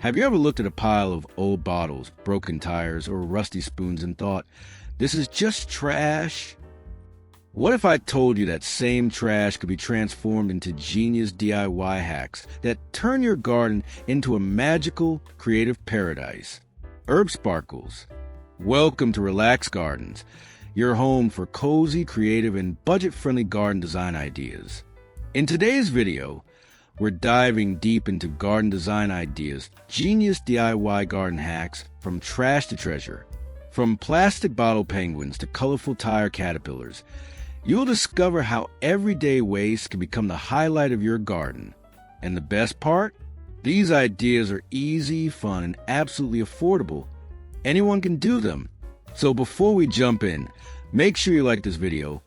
Have you ever looked at a pile of old bottles, broken tires, or rusty spoons and thought, this is just trash? What if I told you that same trash could be transformed into genius DIY hacks that turn your garden into a magical, creative paradise? Herb Sparkles. Welcome to Relax Gardens, your home for cozy, creative, and budget-friendly garden design ideas. In today's video, we're diving deep into garden design ideas, genius DIY garden hacks from trash to treasure. From plastic bottle penguins to colorful tire caterpillars, you'll discover how everyday waste can become the highlight of your garden. And the best part? These ideas are easy, fun, and absolutely affordable. Anyone can do them. So before we jump in, make sure you like this video,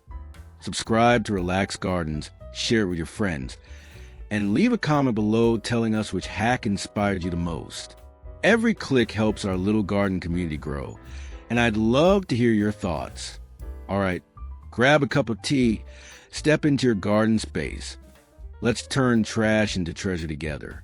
subscribe to Relax Gardens, share it with your friends, and leave a comment below telling us which hack inspired you the most. Every click helps our little garden community grow, and I'd love to hear your thoughts. All right, grab a cup of tea, step into your garden space. Let's turn trash into treasure together.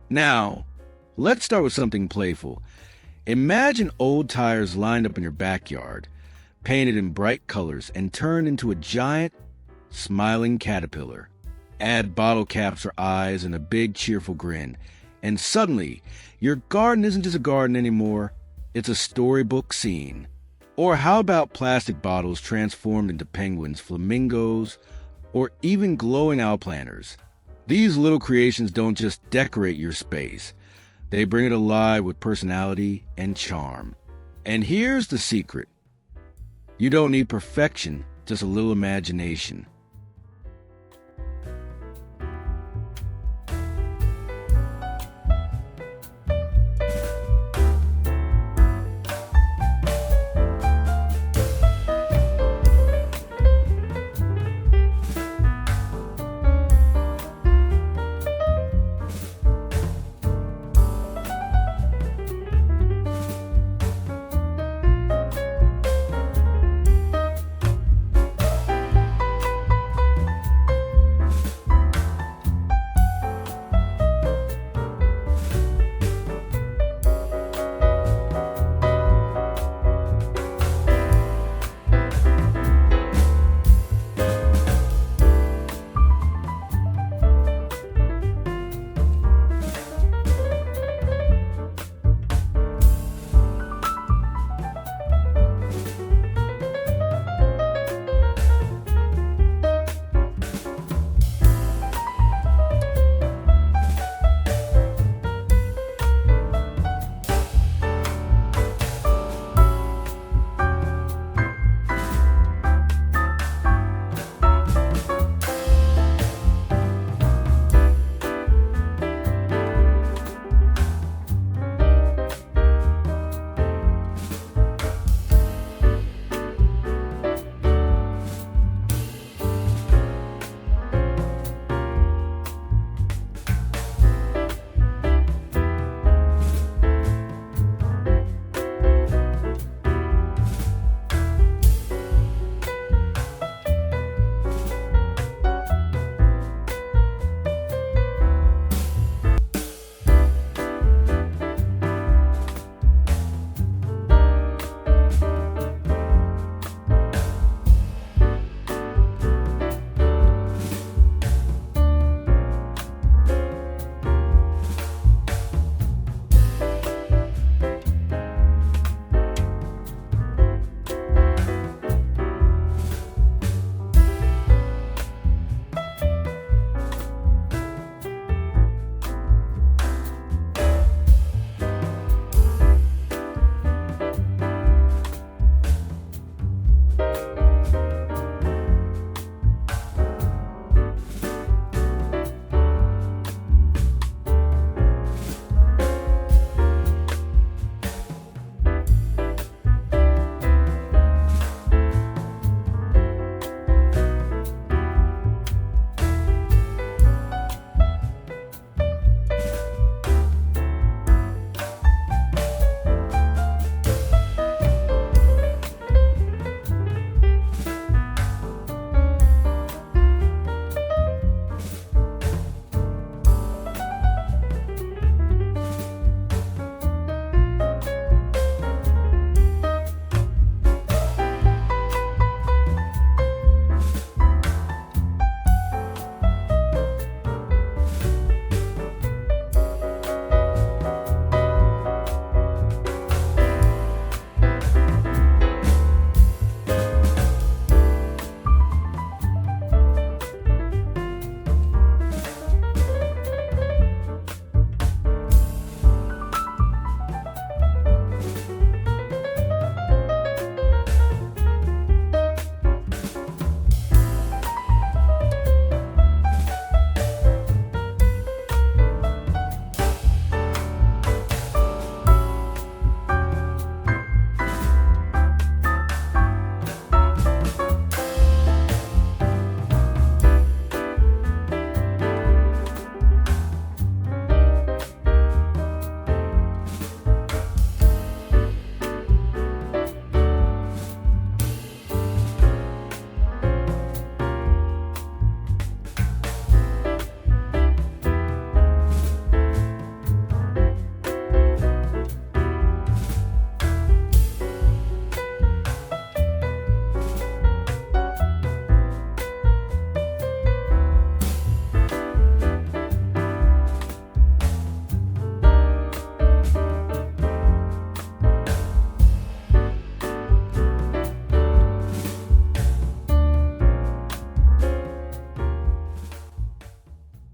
Now, let's start with something playful. Imagine old tires lined up in your backyard, painted in bright colors and turned into a giant, smiling caterpillar. Add bottle caps for eyes and a big, cheerful grin, and suddenly, your garden isn't just a garden anymore, it's a storybook scene. Or how about plastic bottles transformed into penguins, flamingos, or even glowing owl planters? These little creations don't just decorate your space, they bring it alive with personality and charm. And here's the secret. You don't need perfection, just a little imagination.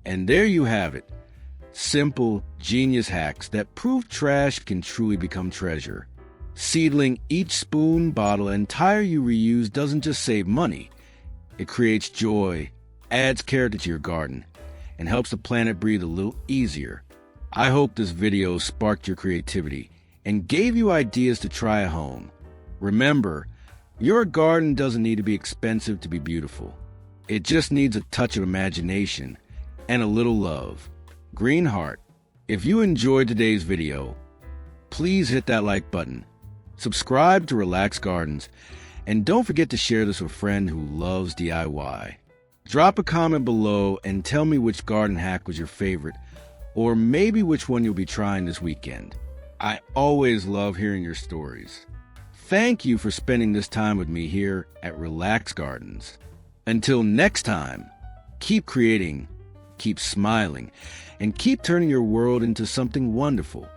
And there you have it. Simple, genius hacks that prove trash can truly become treasure. Seedling each spoon, bottle, and tire you reuse doesn't just save money. It creates joy, adds character to your garden, and helps the planet breathe a little easier. I hope this video sparked your creativity and gave you ideas to try at home. Remember, your garden doesn't need to be expensive to be beautiful. It just needs a touch of imagination and a little love. Green heart, if you enjoyed today's video, please hit that like button, subscribe to Relax Gardens, and don't forget to share this with a friend who loves DIY. Drop a comment below and tell me which garden hack was your favorite, or maybe which one you'll be trying this weekend. I always love hearing your stories. Thank you for spending this time with me here at Relax Gardens. Until next time, keep creating, keep smiling, and keep turning your world into something wonderful.